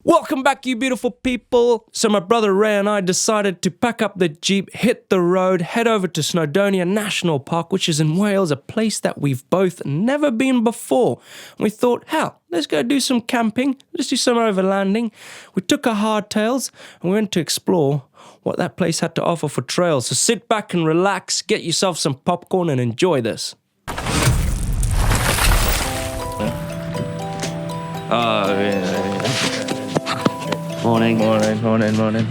Welcome back, you beautiful people. So my brother Ray and I decided to pack up the Jeep, hit the road, head over to Snowdonia National Park, which is in Wales, a place that we've both never been before. And we thought, hell, let's go do some camping. Let's do some overlanding. We took our hardtails and we went to explore what that place had to offer for trails. So sit back and relax, get yourself some popcorn and enjoy this. Oh, yeah. Morning. Morning.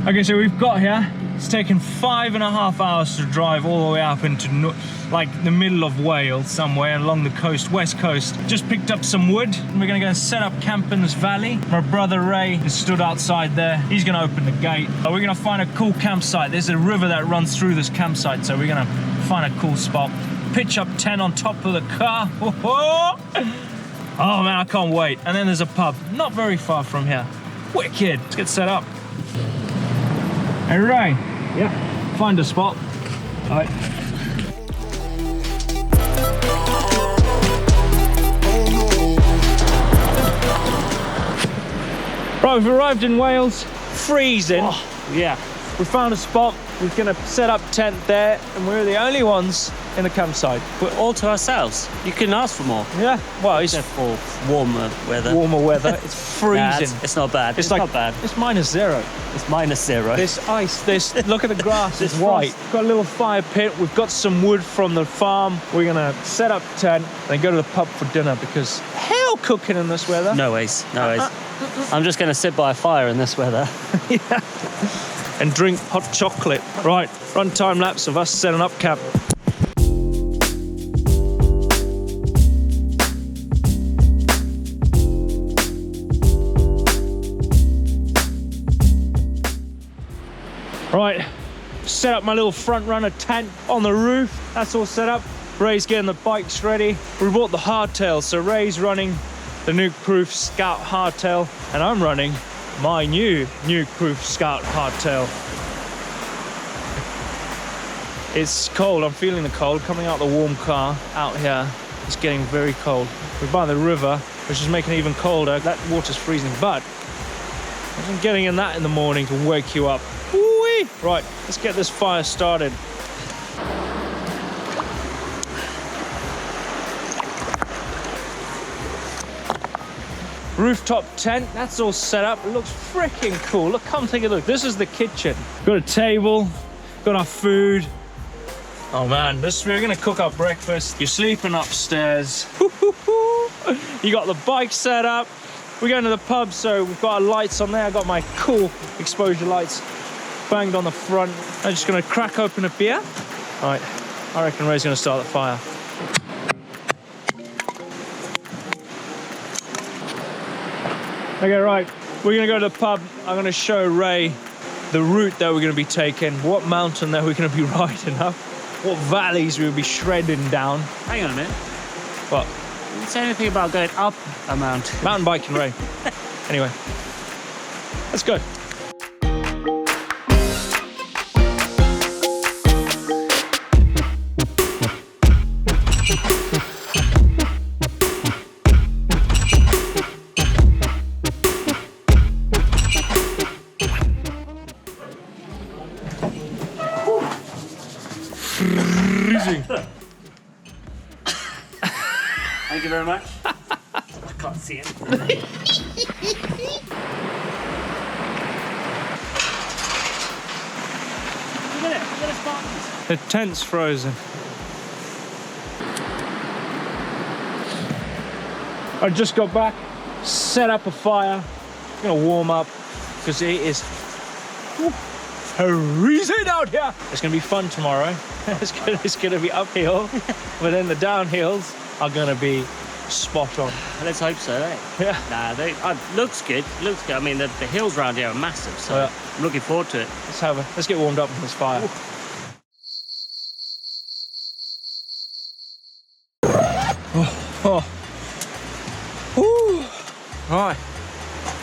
Okay, so we've got here. It's taken 5.5 hours to drive all the way up into like the middle of Wales, somewhere along the coast, west coast. Just picked up some wood and we're gonna go set up camp in this valley. My brother Ray is stood outside there. He's gonna open the gate. We're gonna find a cool campsite. There's a river that runs through this campsite, so we're gonna find a cool spot. Pitch up tent on top of the car. Oh man, I can't wait. And then there's a pub, not very far from here. Wicked. Let's get set up. Hey Ray. Yeah. Find a spot. All right. Right, we've arrived in Wales. Freezing. Oh, yeah. We found a spot. We're gonna set up tent there, and we're the only ones in the campsite. We're all to ourselves. You couldn't ask for more. Yeah. Well, it's for warmer weather. Warmer weather. It's freezing. Nah, it's not bad. It's like, not bad. It's -0. It's -0. This ice. Look at the grass. It's white. We've got a little fire pit. We've got some wood from the farm. We're gonna set up tent and go to the pub for dinner because hell, cooking in this weather. No ways. I'm just gonna sit by a fire in this weather. Yeah. And drink hot chocolate. Right, run time lapse of us setting up camp. Right, set up my little front runner tent on the roof. That's all set up. Ray's getting the bikes ready. We bought the hardtail, so Ray's running the nuke-proof Scout hardtail, and I'm running my new nuke-proof Scout hardtail. It's cold, I'm feeling the cold. Coming out the warm car out here, it's getting very cold. We're by the river, which is making it even colder. That water's freezing, but I'm getting in that in the morning to wake you up. Woo-wee! Right, let's get this fire started. Rooftop tent, that's all set up. It looks freaking cool. Look, come take a look. This is the kitchen. Got a table, got our food. Oh man, we're gonna cook our breakfast. You're sleeping upstairs. You got the bike set up. We're going to the pub, so we've got our lights on there. I got my cool exposure lights banged on the front. I'm just gonna crack open a beer. All right, I reckon Ray's gonna start the fire. Okay, right, we're gonna go to the pub. I'm gonna show Ray the route that we're gonna be taking, what mountain that we're gonna be riding up, what valleys we'll be shredding down. Hang on a minute. What? You didn't say anything about going up a mountain. Mountain biking, Ray. Anyway, let's go. Freezing. Thank you very much. I can't see it. The tent's frozen. I just got back, set up a fire. I'm gonna warm up because it is freezing out here. It's gonna be fun tomorrow. It's gonna be uphill, but then the downhills are gonna be spot on. Let's hope so, eh? Yeah. Nah, looks good. Looks good. I mean, the hills around here are massive, so yeah. I'm looking forward to it. Let's get warmed up in this fire. Oh. Right.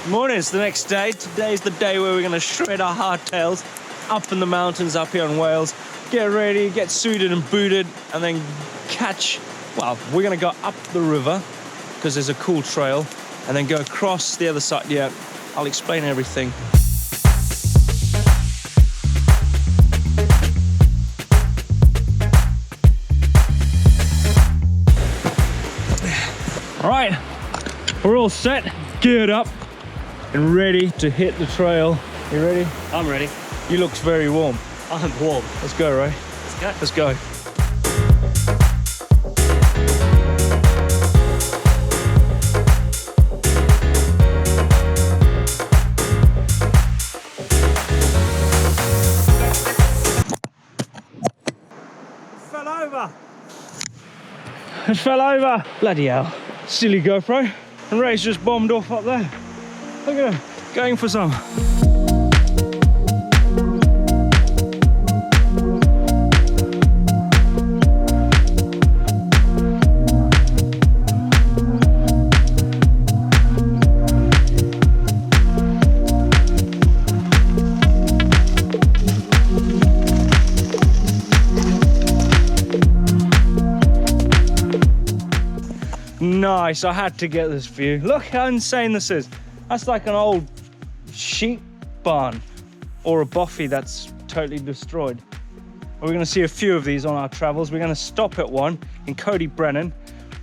Morning, it's the next day. Today's the day where we're going to shred our hardtails up in the mountains up here in Wales. Get ready, get suited and booted, and then catch, well, we're going to go up the river because there's a cool trail, and then go across the other side. Yeah, I'll explain everything. All right, we're all set, geared up, and ready to hit the trail. You ready? I'm ready. You look very warm. I'm warm. Let's go, Ray. Let's go. Let's go. Fell over. It fell over. Bloody hell. Silly GoPro. And Ray's just bombed off up there. Look at him, going for some. Nice, I had to get this view. Look how insane this is. That's like an old sheep barn or a boffy that's totally destroyed. We're going to see a few of these on our travels. We're going to stop at one in Coed, Brenin.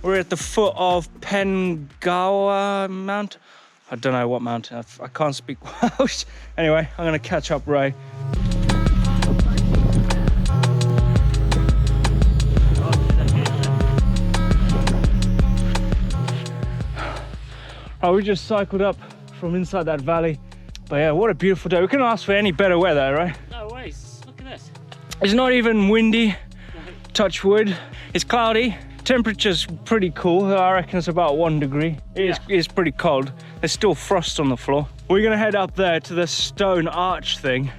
We're at the foot of Pengawa Mount. I don't know what mountain. I can't speak Welsh. Anyway, I'm going to catch up Ray. Oh, we just cycled up from inside that valley. But yeah, what a beautiful day. We couldn't ask for any better weather, right? No ways. Look at this. It's not even windy, touch wood. It's cloudy. Temperature's pretty cool. I reckon it's about 1 degree. It's pretty cold. There's still frost on the floor. We're gonna head up there to the stone arch thing,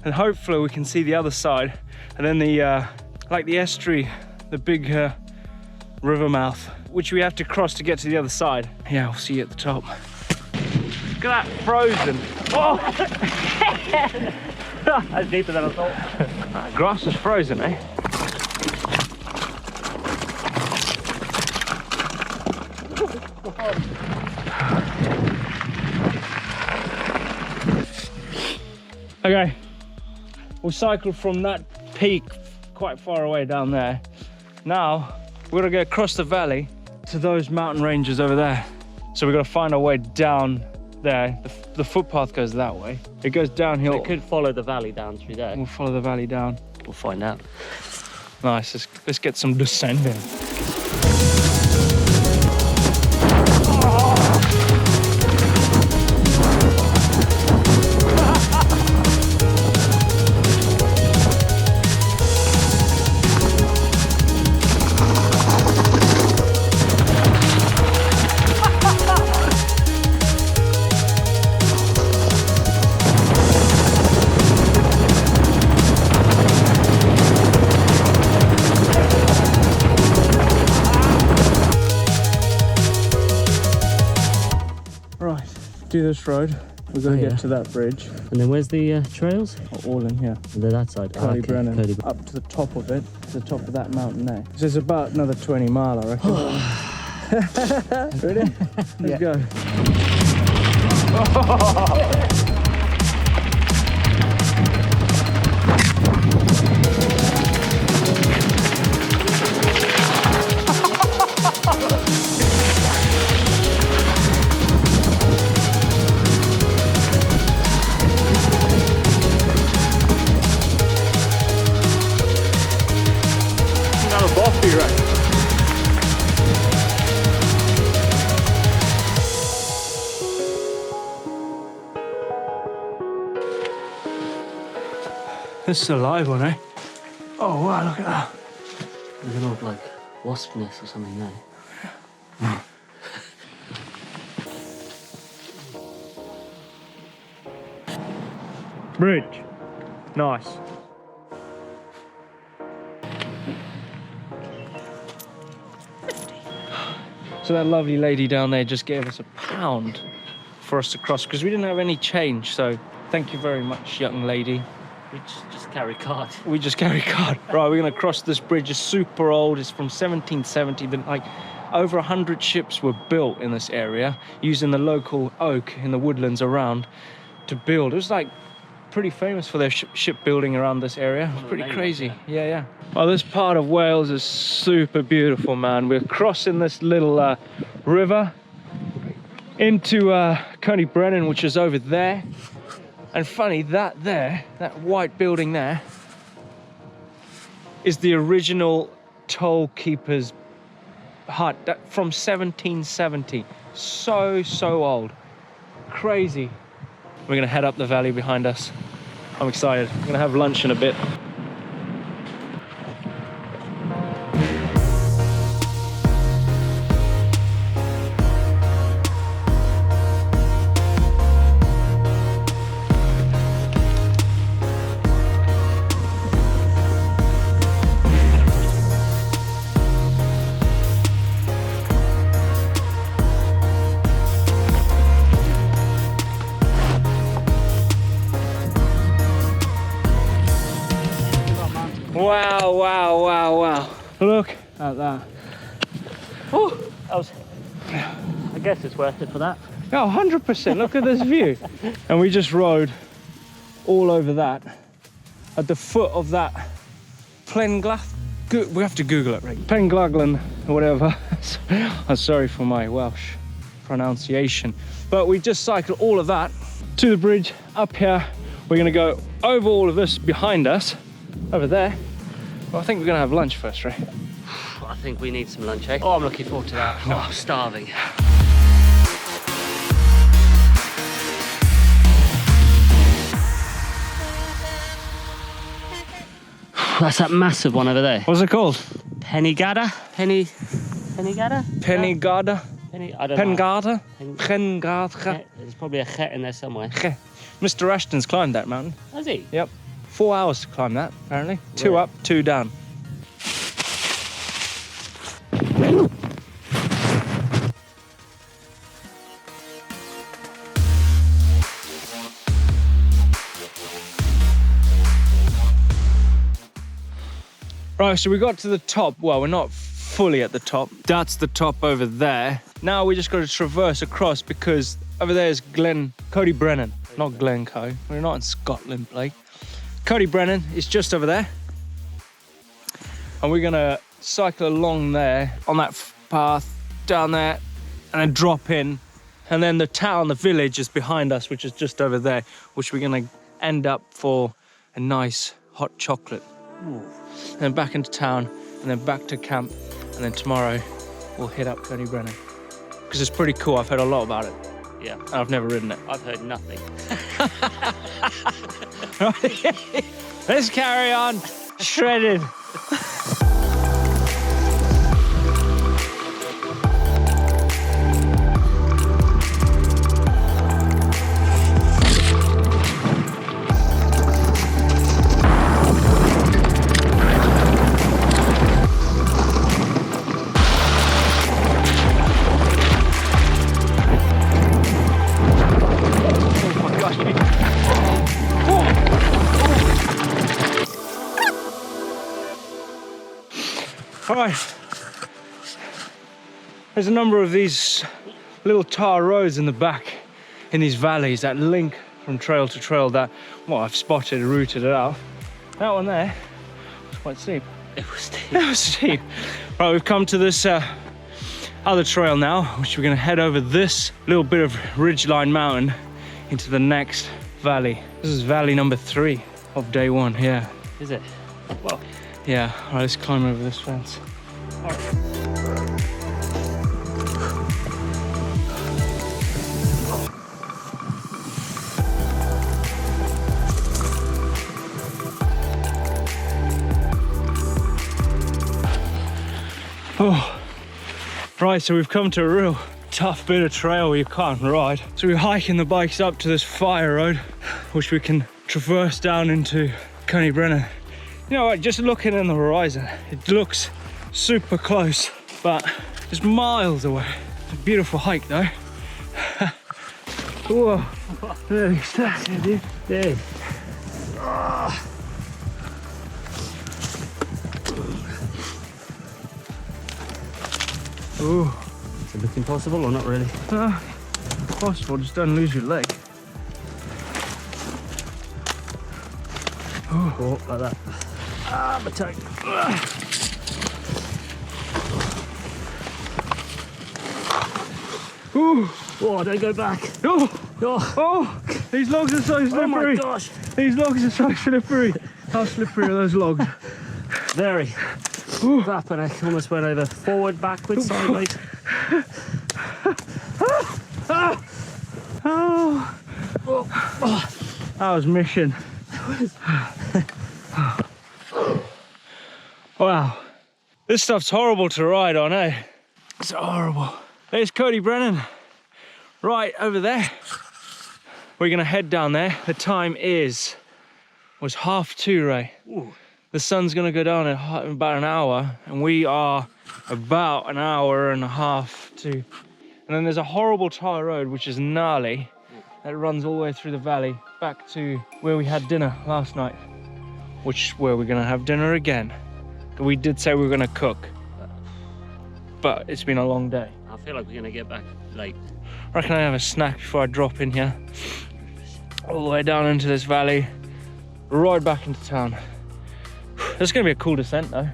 and hopefully we can see the other side. And then the, like the estuary, the big river mouth, which we have to cross to get to the other side. Yeah, we'll see you at the top. Look at that, frozen. Oh! That's deeper than I thought. That grass is frozen, eh? Okay, we cycled from that peak quite far away down there. Now, we're gonna go across the valley to those mountain ranges over there. So we're gonna find our way down there. The footpath goes that way. It goes downhill. We could follow the valley down through there. We'll follow the valley down. We'll find out. Nice, let's get some descending. Do this road, we're going to get to that bridge. And then where's the trails? All in here. They're that side. Coed Brenin. Up to the top of it, to the top of that mountain there. So it's about another 20 mile, I reckon. Ready? Let's go. This is a live one, eh? Oh wow, look at that. There's an old like wasp nest or something there. Bridge. Nice. So that lovely lady down there just gave us £1 for us to cross because we didn't have any change. So thank you very much, young lady. We just carry card. We just carry card. Right, we're gonna cross this bridge. It's super old. It's from 1770. But like over 100 ships were built in this area using the local oak in the woodlands around to build. It was like pretty famous for their shipbuilding around this area. It's pretty crazy. Yeah. Well, this part of Wales is super beautiful, man. We're crossing this little river into Coed Brenin, which is over there. And funny, that white building there is the original toll keeper's hut from 1770. So old. Crazy. We're gonna head up the valley behind us. I'm excited. I'm gonna have lunch in a bit. Wow. Look at that. Oh, I guess it's worth it for that. Oh, 100%. Look at this view. And we just rode all over that. At the foot of that Plenglath. We have to Google it, right? Penglaglan or whatever. I'm sorry for my Welsh pronunciation. But we just cycled all of that to the bridge up here. We're gonna go over all of this behind us, over there. Well, I think we're gonna have lunch first, right? I think we need some lunch, eh? Oh, I'm looking forward to that. Oh, I'm starving. That's that massive one over there. What's it called? Pennygada? Pennygada? Pennygada? I don't know. Pengada? Pengada? There's probably a chet in there somewhere. Mr. Ashton's climbed that mountain. Has he? Yep. 4 hours to climb that, apparently. 2 Really? up, 2 down. Right, so we got to the top. Well, we're not fully at the top. That's the top over there. Now we just got to traverse across because over there is Coed Brenin, not Glencoe. We're not in Scotland, Blake. Coed Brenin is just over there. And we're gonna cycle along there on that path down there and then drop in. And then the town, the village is behind us, which is just over there, which we're gonna end up for a nice hot chocolate. Ooh. And then back into town and then back to camp. And then tomorrow we'll hit up Coed Brenin. Because it's pretty cool, I've heard a lot about it. Yeah. And I've never ridden it. I've heard nothing. Let's carry on. Shredded. All right, there's a number of these little tar roads in the back in these valleys that link from trail to trail that, well, I've spotted and routed it out. That one there was quite steep. It was steep. It was steep. Right, we've come to this other trail now, which we're gonna head over this little bit of ridgeline mountain into the next valley. This is valley number 3 of day 1, yeah. Is it? Well. Yeah, all right, let's climb over this fence. All right. Oh, right, so we've come to a real tough bit of trail where you can't ride. So we're hiking the bikes up to this fire road, which we can traverse down into Coed Brenin. You know what, just looking in the horizon, it looks super close, but it's miles away. It's a beautiful hike though. Whoa, really stuck here, dude. Dude. Ooh. Is it looking possible or not really? Possible, just don't lose your leg. Oh, like that. Ah, my toe. Ooh. Oh, don't go back. Oh. Oh, Oh, these logs are so slippery. oh my gosh. These logs are so slippery. How slippery are those logs? Very. Ooh. Up and I almost went over forward, backwards, sideways. Oh. That was mission. Wow. This stuff's horrible to ride on, eh? It's horrible. There's Coed Brenin, right over there. We're gonna head down there. The time was 2:30, Ray. Ooh. The sun's gonna go down in about an hour, and we are about an hour and a half to. And then there's a horrible tar road, which is gnarly, that runs all the way through the valley back to where we had dinner last night, where we're gonna have dinner again. We did say we were gonna cook, but it's been a long day. I feel like we're gonna get back late. I reckon I have a snack before I drop in here. All the way down into this valley, right back into town. It's gonna be a cool descent though.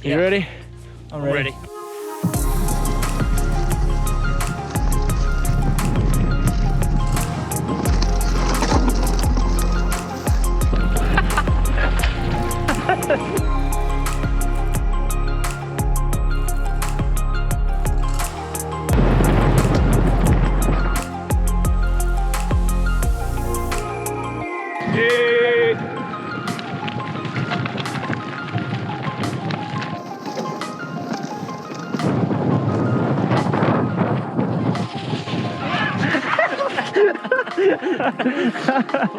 You ready? I'm ready.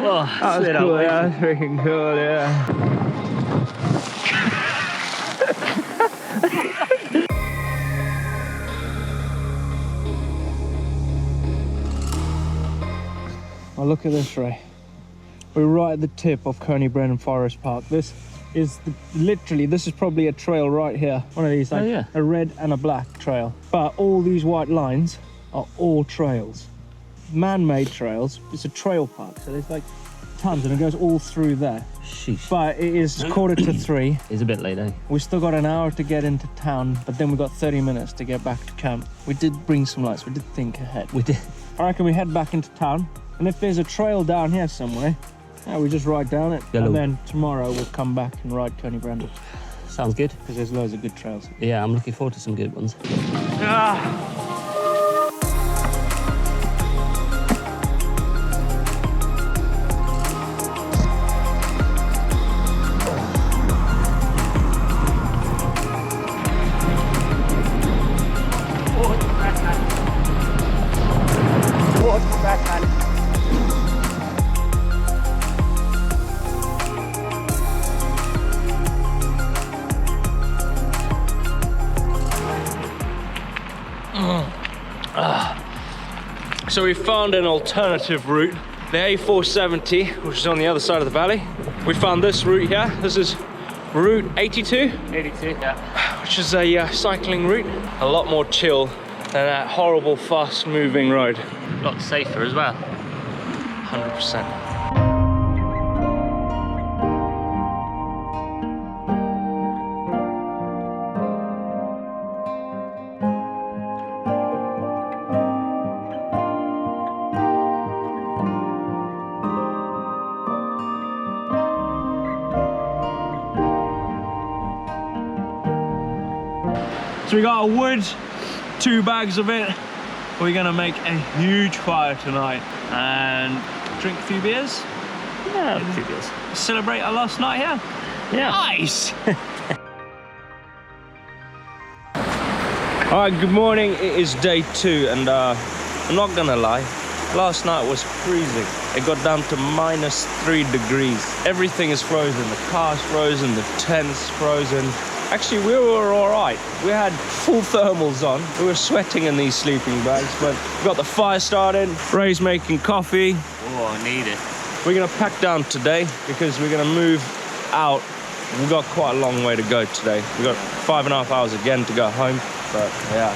Oh, That was cool, yeah, that was freaking cool, yeah. Oh, look at this, Ray. We're right at the tip of Coed Brenin Forest Park. This is literally, this is probably a trail right here. One of these, like a red and a black trail. But all these white lines are all trails. Man-made trails. It's a trail park, so there's like tons, and it goes all through there. Sheesh. But it is 2:45. It's a bit late, eh? We still got an hour to get into town, but then we got 30 minutes to get back to camp. We did bring some lights. We did think ahead. We did. I reckon we head back into town, and if there's a trail down here somewhere, we just ride down it. Tellow. And then tomorrow we'll come back and ride Coed Brenin, Sounds good. because there's loads of good trails. Yeah, I'm looking forward to some good ones. So we found an alternative route, the A470, which is on the other side of the valley. We found this route here. This is Route 82. 82, yeah. Which is a cycling route. A lot more chill than that horrible, fast-moving road. A lot safer as well. 100%. So we got our wood, 2 bags of it. We're gonna make a huge fire tonight and drink a few beers. Yeah, a few beers. Celebrate our last night here. Yeah. Nice! Alright, good morning. It is day 2 and I'm not gonna lie, last night was freezing. It got down to -3 degrees. Everything is frozen. The car's frozen, the tent's frozen. Actually, we were all right. We had full thermals on. We were sweating in these sleeping bags, but we got the fire started. Ray's making coffee. Oh, I need it. We're gonna pack down today because we're gonna move out. We've got quite a long way to go today. We've got 5.5 hours again to go home, but yeah.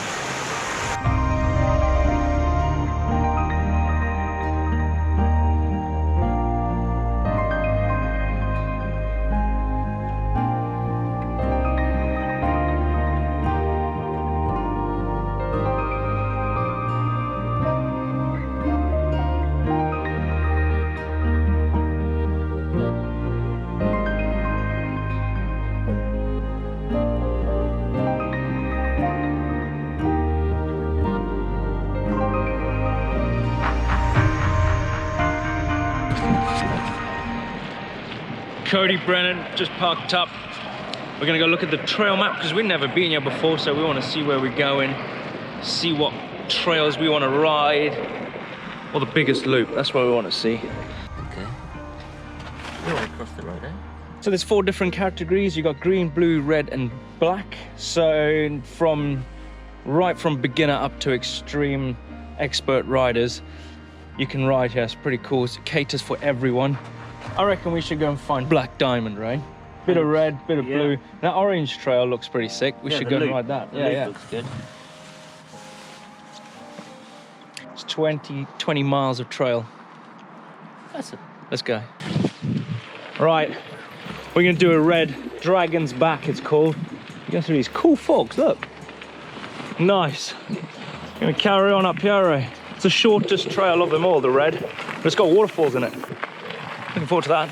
Coed, Brenin, just parked up. We're gonna go look at the trail map because we've never been here before, so we want to see where we're going, see what trails we want to ride, or the biggest loop. That's what we want to see. Okay. We're right across the road, eh? So there's 4 different categories. You got green, blue, red, and black. So right from beginner up to extreme expert riders, you can ride here. It's pretty cool. It caters for everyone. I reckon we should go and find Black Diamond, right? Bit of red, bit of blue. That orange trail looks pretty sick. We should go and ride that. The loop looks good. It's 20 miles of trail. Let's go. Right, we're gonna do a red Dragon's Back, it's called. You go through these cool forks, look. Nice. Gonna carry on up here, right? It's the shortest trail of them all, the red. But it's got waterfalls in it. Looking forward to that.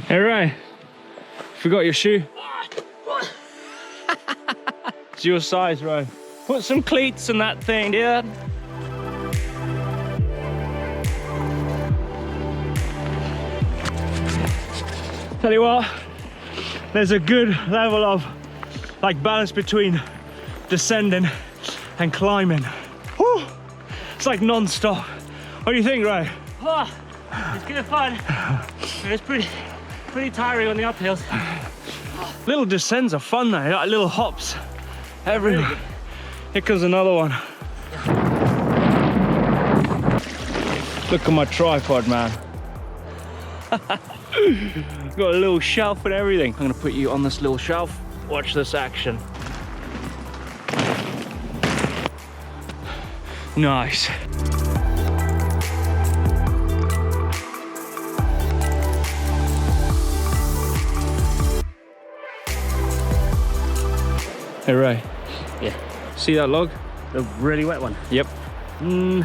Hey Ray, forgot your shoe. It's your size, Ray. Put some cleats in that thing, dude. Tell you what, there's a good level of balance between descending and climbing. Whew. It's like non-stop. What do you think, Ray? Oh, it's good fun. It's pretty tiring on the uphills. Little descents are fun though, like little hops everywhere. Here comes another one. Look at my tripod, man. Got a little shelf and everything. I'm gonna put you on this little shelf. Watch this action. Nice. Hey Ray. Yeah. See that log? The really wet one. Yep. You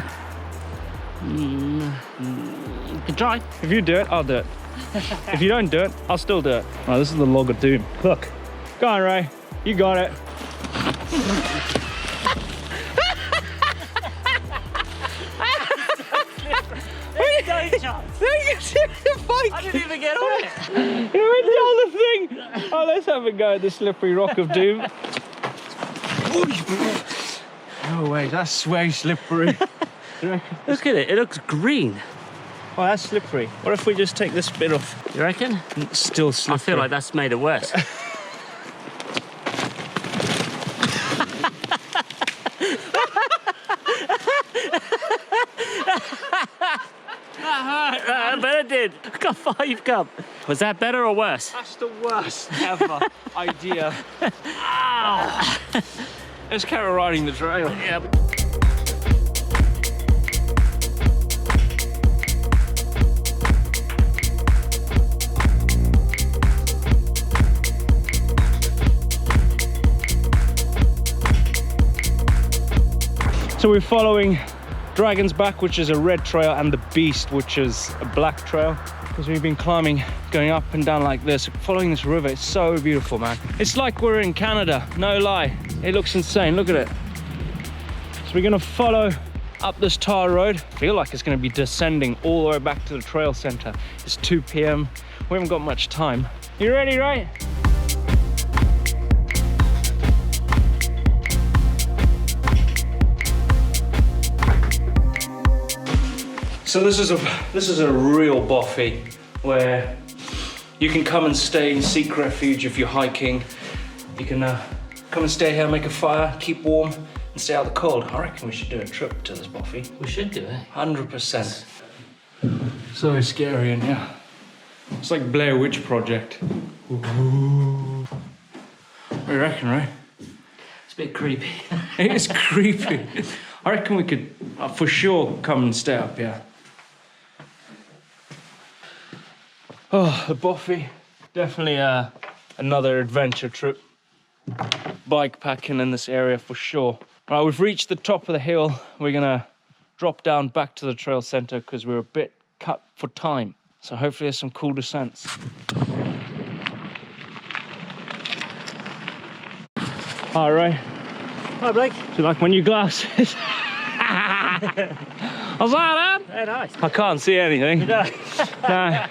can try. If you do it, I'll do it. If you don't do it, I'll still do it. Oh, this is the log of doom. Look. Go on, Ray. You got it. I didn't even get on it. You went down the thing. Oh, let's have a go at the slippery rock of doom. No way, that's way slippery. Look at it, it looks green. Oh, that's slippery. What if we just take this bit off? You reckon? It's still slippery. I feel like that's made it worse. I bet it did. I got 5 cup. Was that better or worse? That's the worst ever idea. Ow. Let's carry riding the trail. Yep. So we're following Dragon's Back, which is a red trail, and the Beast, which is a black trail. because we've been climbing, going up and down like this, following this river. It's so beautiful, man. It's like we're in Canada, no lie. It looks insane, look at it. So we're gonna follow up this tar road. I feel like it's gonna be descending all the way back to the trail center. It's 2 p.m. We haven't got much time. You ready, right? So this is a real boffy where you can come and stay, seek refuge if you're hiking. You can come and stay here, make a fire, keep warm, and stay out of the cold. I reckon we should do a trip to this boffy. We should do it. 100%. So scary in here. It's like Blair Witch Project. Ooh. What do you reckon, right? It's a bit creepy. It is creepy. I reckon we could for sure come and stay up here. Oh, the boffy. Definitely another adventure trip. Bike packing in this area for sure. All right, we've reached the top of the hill. We're gonna drop down back to the trail center because we're a bit cut for time. So hopefully there's some cool descents. All right. Hi, Blake. Do you like my new glasses? How's that, man? Very nice. I can't see anything. No. Yeah.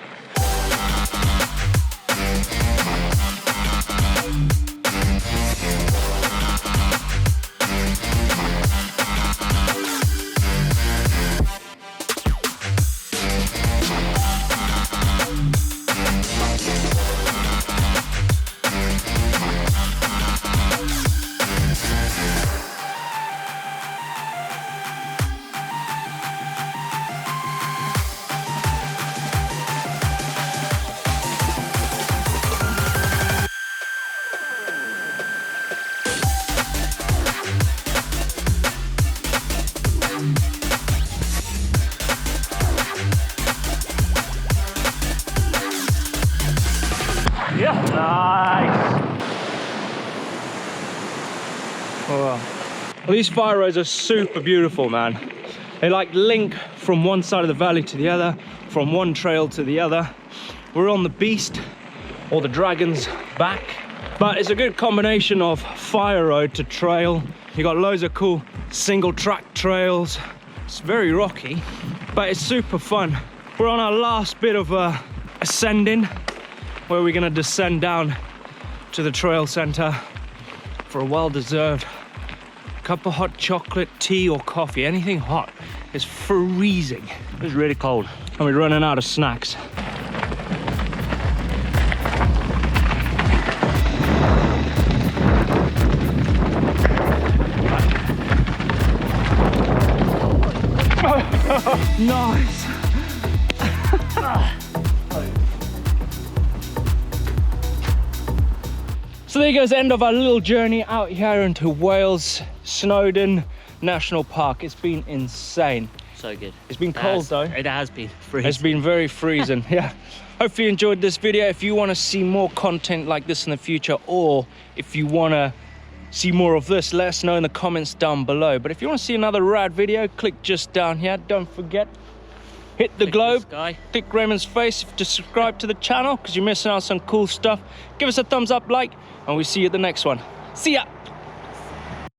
Nice. Oh, well, these fire roads are super beautiful, man. They like link from one side of the valley to the other, from one trail to the other. We're on the beast or the dragon's back, but it's a good combination of fire road to trail. You got loads of cool single track trails. It's very rocky, but it's super fun. We're on our last bit of ascending, where we're gonna descend down to the trail center for a well-deserved cup of hot chocolate, tea or coffee, anything hot. It's freezing. It's really cold. And we're running out of snacks. Nice. So there goes the end of our little journey out here into Wales, Snowdon National Park. It's been insane. So good. It's been cold though. It has been freezing. It's been very freezing. Yeah. Hopefully you enjoyed this video. If you want to see more content like this in the future, or if you want to see more of this, let us know in the comments down below. But if you want to see another rad video, click just down here. Don't forget, hit the globe, click Raymond's face to subscribe to the channel because you're missing out on some cool stuff. Give us a thumbs up, like, and we'll see you at the next one. See ya.